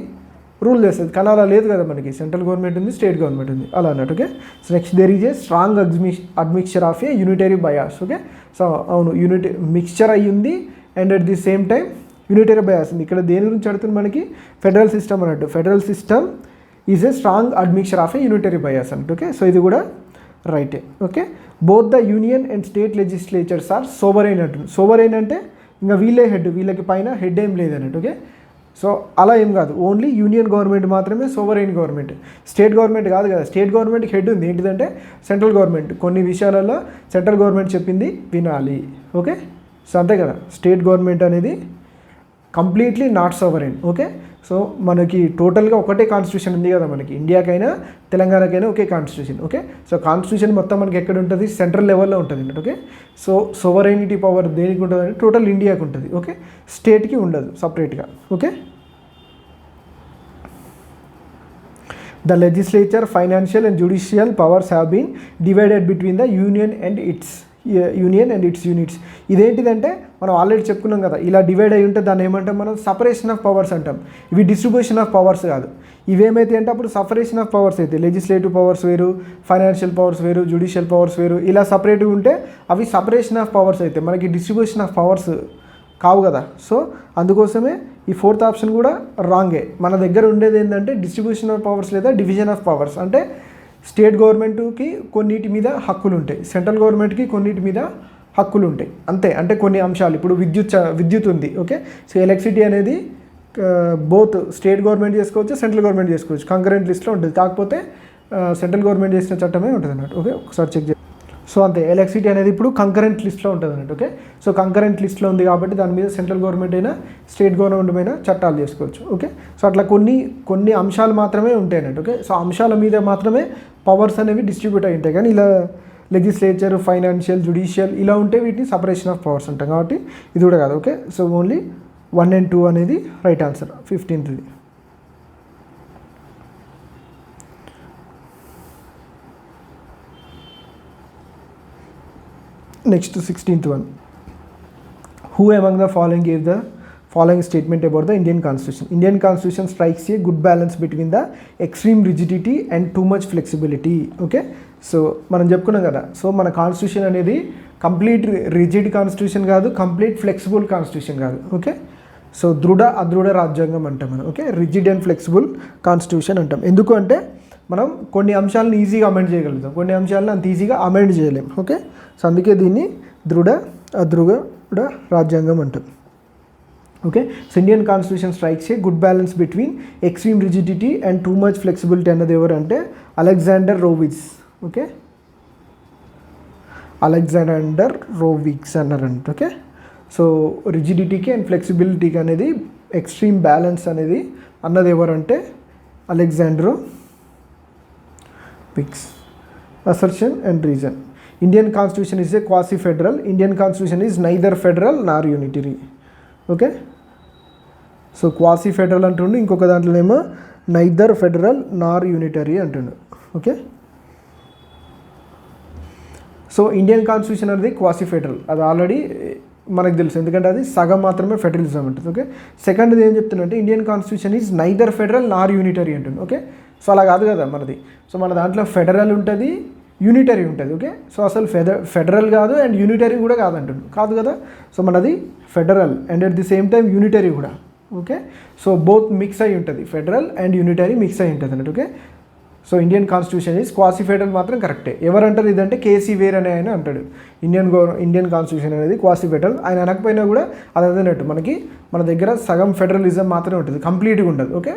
రూల్ చేస్తుంది. కానీ అలా లేదు కదా, మనకి సెంట్రల్ గవర్నమెంట్ ఉంది, స్టేట్ గవర్నమెంట్ ఉంది, అలా అన్నట్టు. Okay, so next there is a strong admixture of a unitary bias. Okay, so అవును మిక్స్చర్ అయ్యింది and at the same time unitary bias ఉంది. ఇక్కడ దేని గురించి అడుగుతుంది మనకి, ఫెడరల్ సిస్టమ్ అన్నట్టు. Federal system is a strong admixture of a unitary bias అన్నట్టు. ఓకే, సో ఇది కూడా రైటే. Okay, both the union and state legislatures are సోవరైన్ అంటుంది. సోవరైన్ అంటే ఇంకా వీళ్ళే హెడ్, వీళ్ళకి పైన హెడ్ ఏం లేదన్నట్టు. ఓకే, సో అలా ఏం కాదు, ఓన్లీ యూనియన్ గవర్నమెంట్ మాత్రమే సోవరైన్ గవర్నమెంట్, స్టేట్ గవర్నమెంట్ కాదు కదా. స్టేట్ గవర్నమెంట్కి హెడ్ ఉంది, ఏంటిదంటే సెంట్రల్ గవర్నమెంట్. కొన్ని విషయాలలో సెంట్రల్ గవర్నమెంట్ చెప్పింది వినాలి. ఓకే, సో అంతే కదా, స్టేట్ గవర్నమెంట్ అనేది కంప్లీట్లీ నాట్ సోవరైన్. ఓకే, సో మనకి టోటల్గా ఒకటే కాన్స్టిట్యూషన్ ఉంది కదా, మనకి ఇండియాకైనా తెలంగాణకైనా ఒకే కాన్స్టిట్యూషన్. ఓకే, సో కాన్స్టిట్యూషన్ మొత్తం మనకి ఎక్కడ ఉంటుంది, సెంట్రల్ లెవెల్లో ఉంటుంది అన్నట్టు. ఓకే, సో సోవరైనిటీ పవర్ దేనికి ఉంటుంది అంటే టోటల్ ఇండియాకి ఉంటుంది. ఓకే, స్టేట్కి ఉండదు సపరేట్గా. Okay, the legislature, financial and judicial powers have been divided between the union and its units. ఇదేంటిదంటే మనం ఆల్రెడీ చెప్పుకున్నాం కదా, ఇలా డివైడ్ అయి ఉంటే దాన్ని ఏమంటాం మనం, సపరేషన్ ఆఫ్ పవర్స్ అంటాం. ఇవి డిస్ట్రిబ్యూషన్ ఆఫ్ పవర్స్ కాదు. ఇవేమైతే అంటే అప్పుడు సపరేషన్ ఆఫ్ పవర్స్ అయితే, లెజిస్లేటివ్ పవర్స్ వేరు, ఫైనాన్షియల్ పవర్స్ వేరు, జ్యుడిషియల్ పవర్స్ వేరు, ఇలా సపరేట్గా ఉంటే అవి సపరేషన్ ఆఫ్ పవర్స్ అయితే, మనకి డిస్ట్రిబ్యూషన్ ఆఫ్ పవర్స్ కావు కదా. సో అందుకోసమే ఈ ఫోర్త్ ఆప్షన్ కూడా రాంగే. మన దగ్గర ఉండేది ఏంటంటే డిస్ట్రిబ్యూషన్ ఆఫ్ పవర్స్ లేదా డివిజన్ ఆఫ్ పవర్స్. అంటే స్టేట్ గవర్నమెంట్కి కొన్నిటి మీద హక్కులు ఉంటాయి, సెంట్రల్ గవర్నమెంట్కి కొన్నిటి మీద హక్కులు ఉంటాయి అంతే. అంటే కొన్ని అంశాలు, ఇప్పుడు విద్యుత్ ఉంది. ఓకే, సో ఎలక్ట్రిసిటీ అనేది బోత్ స్టేట్ గవర్నమెంట్ చేసుకోవచ్చు, సెంట్రల్ గవర్నమెంట్ చేసుకోవచ్చు, కంకరెంట్ లిస్ట్లో ఉంటుంది. కాకపోతే సెంట్రల్ గవర్నమెంట్ చేసిన చట్టమే ఉంటుంది అన్నట్టు. ఓకే, ఒకసారి చెక్ చేయండి. సో అంతే, ఎలక్ట్రిసిటీ అనేది ఇప్పుడు కంకరెంట్ లిస్ట్లో ఉంటుంది అన్నట్టు. ఓకే, సో కంకరెంట్ లిస్ట్లో ఉంది కాబట్టి దాని మీద సెంట్రల్ గవర్నమెంట్ అయినా స్టేట్ గవర్నమెంట్ అయినా చట్టాలు చేసుకోవచ్చు. ఓకే, సో అట్లా కొన్ని అంశాలు మాత్రమే ఉంటాయి అన్నట్టు. ఓకే, సో అంశాల మీద మాత్రమే పవర్స్ అనేవి డిస్ట్రిబ్యూట్ అయి ఉంటాయి. కానీ ఇలా లెజిస్లేచర్, ఫైనాన్షియల్, జ్యుడిషియల్ ఇలా ఉంటే వీటిని సపరేషన్ ఆఫ్ పవర్స్ అంటాం. కాబట్టి ఇది కూడా కాదు. ఓకే, సో ఓన్లీ 1 and 2 అనేది right answer, 15th. Next 16th one. Who among the following gave the following statement about the Indian Constitution? Indian Constitution strikes a good balance between the extreme rigidity and too much flexibility. Okay, so మనం చెప్పుకున్నాం కదా, so మన constitution అనేది complete rigid constitution కాదు, complete flexible constitution కాదు. Okay, so అదృఢ రాజ్యాంగం అంటాం మనం. Okay, rigid and flexible constitution అంటాం. ఎందుకు అంటే మనం కొన్ని అంశాలను ఈజీగా అమెండ్ చేయగలుగుతాం, కొన్ని అంశాలను అంత ఈజీగా అమెండ్ చేయలేం. ఓకే, సో అందుకే దీన్ని అదృఢ రాజ్యాంగం అంటాం. Okay, so Indian constitution strikes a good balance between extreme rigidity and too much flexibility అన్నది ఎవరు అంటే Alexandrowicz. Okay, Alexandrowicz అన్నారంట. ఓకే, సో రిజిడిటీకి అండ్ ఫ్లెక్సిబిలిటీకి అనేది ఎక్స్ట్రీమ్ బ్యాలెన్స్ అనేది అన్నది ఎవరంటే Alexandrowicz. Assertion and reason. Indian constitution is a quasi federal. Indian constitution is neither federal nor unitary. Okay, so quasi federal అంటుండు, ఇంకొక దాంట్లోనేమో నైదర్ ఫెడరల్ నార్ యూనిటరీ అంటుండు. ఓకే, సో ఇండియన్ కాన్స్టిట్యూషన్ అనేది quasi federal, అది already మనకు తెలుసు, ఎందుకంటే అది సగం మాత్రమే ఫెడరలిజం ఉంటుంది. ఓకే, సెకండ్ది ఏం చెప్తున్నంటే Indian constitution is neither federal nor unitary అంటుంది. ఓకే, సో అలా కాదు కదా మనది. సో మన దాంట్లో ఫెడరల్ ఉంటుంది, యూనిటరీ ఉంటుంది. ఓకే, సో అసలు ఫెడరల్ కాదు అండ్ యూనిటరీ కూడా కాదంటుంది, కాదు కదా. సో మనది federal and at the same time unitary కూడా. ఓకే, సో బోత్ మిక్స్ అయి ఉంటుంది, ఫెడరల్ అండ్ యూనిటరీ మిక్స్ అయి ఉంటుంది అన్నట్టు. Okay, so Indian constitution is quasi federal మాత్రం కరెక్టే. ఎవరంటారు ఇదంటే కేసీ వేర్ అనే ఆయన అంటాడు, ఇండియన్ కాన్స్టిట్యూషన్ అనేది క్వాసీ ఫెడరల్. ఆయన అనకపోయినా కూడా అది అదన్నట్టు, మన దగ్గర సగం ఫెడరలిజం మాత్రమే ఉంటుంది, కంప్లీట్గా ఉండదు. ఓకే,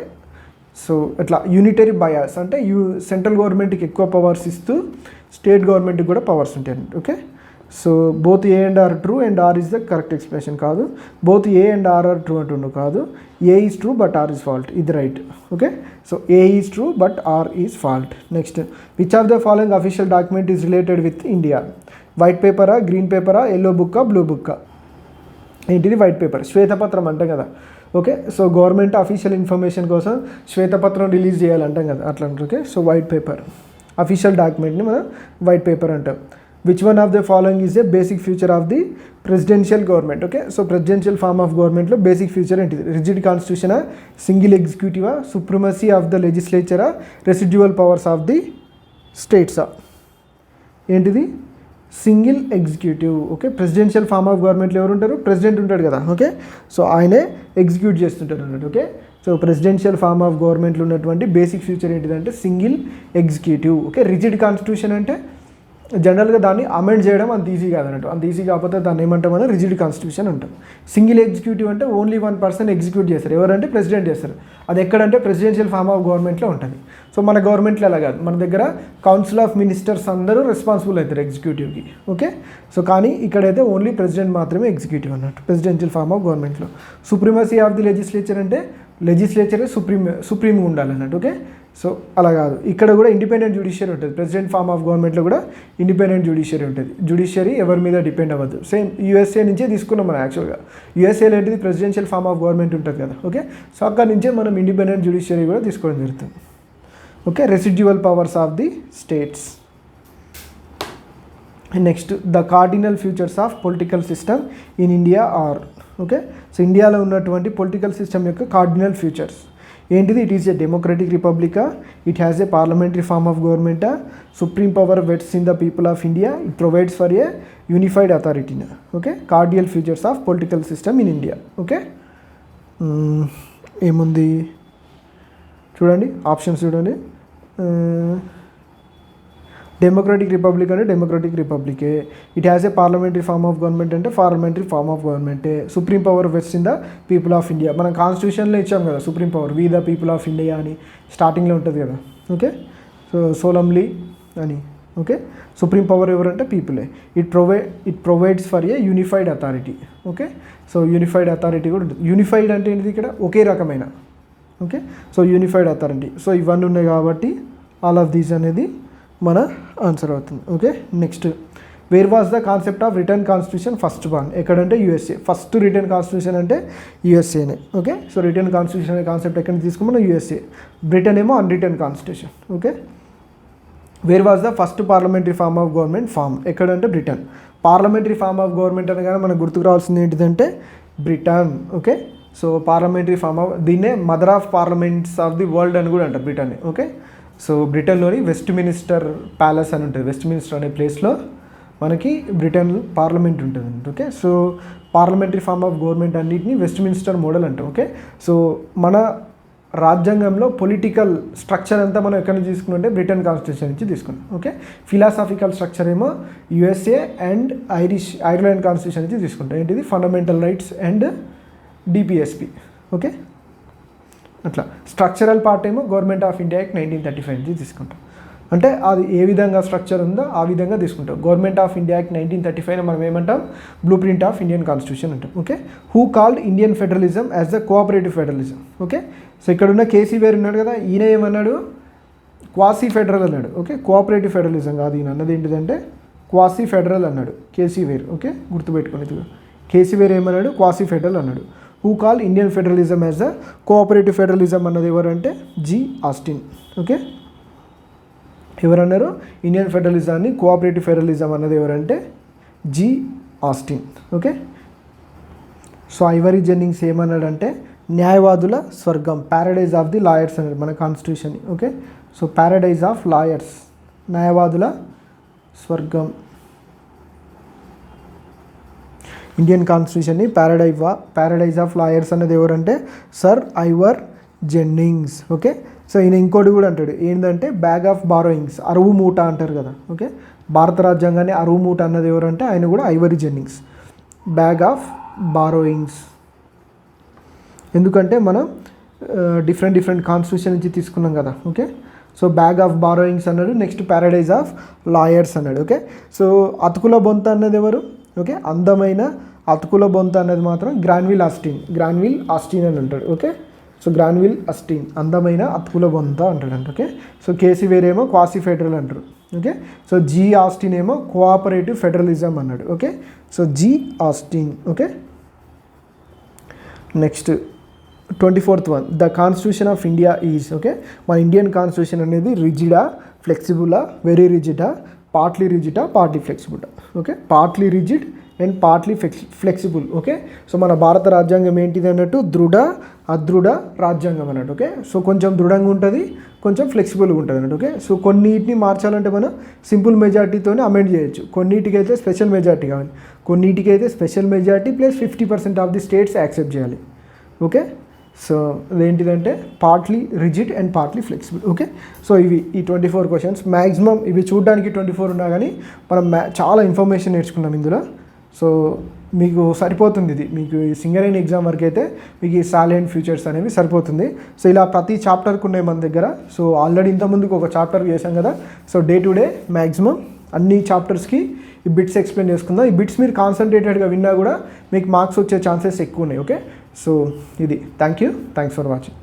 సో ఇట్లా యూనిటరీ బయాస్ అంటే సెంట్రల్ గవర్నమెంట్కి ఎక్కువ పవర్స్ ఇస్తూ స్టేట్ గవర్నమెంట్కి కూడా పవర్స్ ఉంటాయి. Okay, so both A and R true and R is the correct expression కాదు, both A and R true అంటుండు కాదు, A is true but R is fault, ఇది right. Okay, so A is true but R is fault. Next, which of the following official document is related with India? White పేపరా, green పేపరా, yellow బుక్కా, blue బుక్కా? ఏంటిది white paper, శ్వేతపత్రం అంటాం కదా. Okay, so government official information కోసం శ్వేతపత్రం రిలీజ్ చేయాలంటాం కదా, అట్లా అంటారు. Okay, so white paper official డాక్యుమెంట్ని మనం వైట్ పేపర్ అంటాం. Which one of the following is a basic feature of the presidential government. Okay, so presidential form of గవర్నమెంట్లో బేసిక్ ఫీచర్ ఏంటిది? రిజిడ్ కాన్స్టిట్యూషనా, సింగిల్ ఎగ్జిక్యూటివా, సుప్రమసీ ఆఫ్ ద లెజిస్లేచరా, residual powers of the స్టేట్సా? ఏంటిది? Single executive. Okay, presidential form of గవర్నమెంట్లో ఎవరు ఉంటారు? President ఉంటాడు కదా. ఓకే, సో ఆయనే ఎగ్జిక్యూట్ చేస్తుంటారు అన్నట్టు. Okay, so presidential form of గవర్నమెంట్లో ఉన్నటువంటి బేసిక్ ఫీచర్ ఏంటిదంటే single executive. Okay, rigid constitution అంటే జనరల్గా దాన్ని అమెండ్ చేయడం అంత ఈజీ కాదన్నట్టు. అంత ఈజీ కాకపోతే దాన్ని ఏమంటామని రిజిడ్ కాన్స్టిట్యూషన్ అంటాం. సింగిల్ ఎగ్జిక్యూటివ్ అంటే ఓన్లీ వన్ పర్సన్ ఎగ్జిక్యూట్ చేస్తారు. ఎవరంటే ప్రెసిడెంట్ చేస్తారు. అది ఎక్కడంటే ప్రెసిడెన్షియల్ ఫార్మ్ ఆఫ్ గవర్నమెంట్లో ఉంటుంది. సో మన గవర్నమెంట్లో అలా కాదు. మన దగ్గర కౌన్సిల్ ఆఫ్ మినిస్టర్స్ అందరూ రెస్పాన్సిబుల్ అవుతారు ఎగ్జిక్యూటివ్కి. ఓకే, సో కానీ ఇక్కడైతే ఓన్లీ ప్రెసిడెంట్ మాత్రమే ఎగ్జిక్యూటివ్ అన్నట్టు ప్రెసిడెన్షియల్ ఫార్మ్ ఆఫ్ గవర్నమెంట్లో. సుప్రీమసీ ఆఫ్ ది లెజిస్లేచర్ అంటే లెజిస్లేచరే సుప్రీం ఉండాలన్నట్టు. ఓకే, సో అలా కాదు. ఇక్కడ కూడా ఇండిపెండెంట్ జ్యుడిషియరీ ఉంటుంది. ప్రెసిడెంట్ ఫార్మ్ ఆఫ్ గవర్నమెంట్లో కూడా ఇండిపెండెంట్ జ్యుడిషియరీ ఉంటుంది. జ్యుడిషియరీ ఎవరి మీద డిపెండ్ అవ్వదు. సేమ్ యూఎస్ఏ నుంచే తీసుకున్నాం మనం యాక్చువల్గా. యూఎస్ఏలో ఏంటిది? ప్రెసిడెన్షియల్ ఫార్మ్ ఆఫ్ గవర్నమెంట్ ఉంటుంది కదా. ఓకే, సో అక్కడ నుంచే మనం ఇండిపెండెంట్ జ్యుడిషియరీ కూడా తీసుకోవడం జరుగుతుంది. Okay, residual powers of the states. Next, the cardinal features of political system in India are. Okay, so ఇండియాలో ఉన్నటువంటి పొలిటికల్ సిస్టమ్ యొక్క కార్డినల్ ఫ్యూచర్స్ ఏంటిది? ఇట్ ఈస్ ఏ డెమోక్రటిక్ రిపబ్లికా, it has a parliamentary form of గవర్నమెంటా, supreme power vests in the people of India, it provides for a unified అథారిటీనా. Okay, cardinal features of political system in India. Okay, ఏముంది చూడండి, options చూడండి. Democratic republic అంటే democratic రిపబ్లికే. It has a parliamentary form of government అంటే parliamentary form of గవర్నమెంటే. Supreme power vests in the people of India. మనం కాన్స్టిట్యూషన్లో ఇచ్చాం కదా supreme power, we the people of India అని స్టార్టింగ్లో ఉంటుంది కదా. ఓకే, సో సోలమ్లీ అని. ఓకే, సుప్రీం పవర్ ఎవరంటే పీపులే. It provides for a unified authority. Okay, so unified authority కూడా ఉంటుంది. యూనిఫైడ్ అంటే ఏంటిది? ఇక్కడ ఒకే రకమైన. Okay, so unified authority. So ఇవన్నీ ఉన్నాయి కాబట్టి ఆల్ ఆఫ్ దీస్ అనేది మన ఆన్సర్ అవుతుంది. Okay, next, where was the concept of written constitution first born? ఎక్కడంటే యూఎస్ఏ. ఫస్ట్ రిటర్న్ కాన్స్టిట్యూషన్ అంటే యూఎస్ఏనే. ఓకే, సో రిటర్న్ కాన్స్టిట్యూషన్ అనే కాన్సెప్ట్ ఎక్కడ తీసుకున్నా యూఎస్ఏ. బ్రిటన్ ఏమో unwritten constitution. Okay, where was the first parliamentary form of government form? ఎక్కడంటే Britain. Parliamentary form of government అనగానే మనకు గుర్తుకు రావాల్సింది ఏంటిదంటే Britain. Okay, so parliamentary form of, దీన్నే mother of parliaments of the world అని కూడా అంటారు బ్రిటన్ని. ఓకే, సో బ్రిటన్లోని వెస్ట్ మినిస్టర్ ప్యాలెస్ అని ఉంటుంది. వెస్ట్ మినిస్టర్ అనే ప్లేస్లో మనకి బ్రిటన్ పార్లమెంట్ ఉంటుంది. Okay, so parliamentary form of government అన్నిటిని వెస్ట్ మినిస్టర్ మోడల్ అంటాం. ఓకే, సో మన రాజ్యాంగంలో పొలిటికల్ స్ట్రక్చర్ అంతా మనం ఎక్కడ నుంచి తీసుకున్నాం? బ్రిటన్ కాన్స్టిట్యూషన్ నుంచి తీసుకున్నాం. ఓకే, ఫిలాసాఫికల్ స్ట్రక్చర్ ఏమో యుఎస్ఏ అండ్ ఐర్లాండ్ కాన్స్టిట్యూషన్ నుంచి తీసుకుంటాం. ఏంటిది? Fundamental rights and DPSP. Okay, అట్లా. స్ట్రక్చరల్ పార్ట్ ఏమో గవర్నమెంట్ ఆఫ్ ఇండియా యాక్ట్ 1935 నుంచి తీసుకుంటాం. అంటే అది ఏ విధంగా స్ట్రక్చర్ ఉందో ఆ విధంగా తీసుకుంటాం. గవర్నమెంట్ ఆఫ్ ఇండియా యాక్ట్ 1935 మనం ఏమంటాం? Blue print of Indian constitution అంటాం. Okay, who called Indian federalism as the cooperative federalism? Okay, so ఇక్కడ ఉన్న కేసీ వేర్ ఉన్నాడు కదా, ఈయన ఏమన్నాడు? క్వాసీ ఫెడరల్ అన్నాడు. ఓకే, కోఆపరేటివ్ ఫెడరలిజం కాదు ఈయన అన్నది. ఏంటిదంటే క్వాసీ ఫెడరల్ అన్నాడు కేసీ వేర్. ఓకే, గుర్తుపెట్టుకునేది. కేసీ వేర్ ఏమన్నాడు? క్వాసీ ఫెడరల్ అన్నాడు. Who call Indian federalism as a cooperative federalism అన్నది ఎవరంటే జి ఆస్టిన్. ఓకే, ఎవరన్నారు? ఇండియన్ ఫెడరలిజాన్ని కోఆపరేటివ్ ఫెడరలిజం అన్నది ఎవరంటే G Austin. Okay, so Ivory Jennings ఏమన్నాడంటే న్యాయవాదుల స్వర్గం, ప్యారడైజ్ ఆఫ్ ది లాయర్స్ అన్నాడు మన constitution. Okay, so Paradise of lawyers, న్యాయవాదుల స్వర్గం. ఇండియన్ కాన్స్టిట్యూషన్ని ప్యారడైజ్ ఆఫ్ లాయర్స్ అనేది ఎవరంటే సర్ ఐవర్ జెన్నింగ్స్. ఓకే, సో ఈయన ఇంకోటి కూడా అంటాడు ఏంటంటే బ్యాగ్ ఆఫ్ బారోయింగ్స్, అరువు మూట అంటారు కదా. ఓకే, భారత రాజ్యాంగాన్ని అరువు మూట అన్నది ఎవరంటే ఆయన కూడా Ivory Jennings. Bag of borrowings ఎందుకంటే మనం డిఫరెంట్ కాన్స్టిట్యూషన్ నుంచి తీసుకున్నాం కదా. Okay, so bag of borrowings అన్నాడు. నెక్స్ట్ ప్యారడైజ్ ఆఫ్ లాయర్స్ అన్నాడు. ఓకే, సో అతుకుల బొంత అన్నది ఎవరు? ఓకే, అందమైన అతుకుల బొంత అనేది మాత్రం గ్రాన్విల్ ఆస్టిన్ అని అంటాడు. ఓకే, సో గ్రాన్విల్ ఆస్టిన్ అందమైన అతుకుల బొంత అంటాడంట. ఓకే, సో కేసీ వేరేమో క్వాసీ ఫెడరల్ అంటారు. ఓకే, సో జి ఆస్టిన్ ఏమో కోఆపరేటివ్ ఫెడరలిజం అన్నాడు. Okay, so G Austin. Okay, next 24th one, the constitution of India is. Okay, మన ఇండియన్ కాన్స్టిట్యూషన్ అనేది రిజిడా, ఫ్లెక్సిబులా, వెరీ రిజిడా, పార్ట్లీ రిజిడా, partly flexible. Okay, partly rigid and partly flexible. Okay, so మన భారత రాజ్యాంగం ఏంటిది అన్నట్టు దృఢ అదృఢ రాజ్యాంగం అన్నట్టు. ఓకే, సో కొంచెం దృఢంగా ఉంటుంది, కొంచెం ఫ్లెక్సిబుల్గా ఉంటుంది అన్నట్టు. ఓకే, సో కొన్నిటిని మార్చాలంటే మనం సింపుల్ మెజార్టీతోనే అమెండ్ చేయొచ్చు. కొన్నిటికైతే స్పెషల్ మెజార్టీ కావాలి, కొన్నిటికైతే special majority plus 50% of the states accept చేయాలి. ఓకే, సో అదేంటిదంటే partly rigid and partly flexible. Okay, so ఇవి ఈ 24 క్వశ్చన్స్. మ్యాక్సిమం ఇవి చూడడానికి 24 ఉన్నా కానీ మనం చాలా ఇన్ఫర్మేషన్ నేర్చుకున్నాం ఇందులో. సో మీకు సరిపోతుంది ఇది, మీకు ఈ సింగరేణి ఎగ్జామ్ వరకు అయితే మీకు ఈ సాలియెంట్ ఫ్యూచర్స్ అనేవి సరిపోతుంది. సో ఇలా ప్రతి చాప్టర్కి ఉన్నాయి మన దగ్గర. సో ఆల్రెడీ ఇంతకుముందుకు ఒక చాప్టర్ చేశాం కదా. So day to day maximum అన్ని చాప్టర్స్కి ఈ బిట్స్ ఎక్స్ప్లెయిన్ చేసుకుందాం. ఈ బిట్స్ మీరు కాన్సన్ట్రేటెడ్గా విన్నా కూడా మీకు మార్క్స్ వచ్చే ఛాన్సెస్ ఎక్కువ ఉన్నాయి. ఓకే, సో ఇది థ్యాంక్స్ ఫర్ వాచింగ్.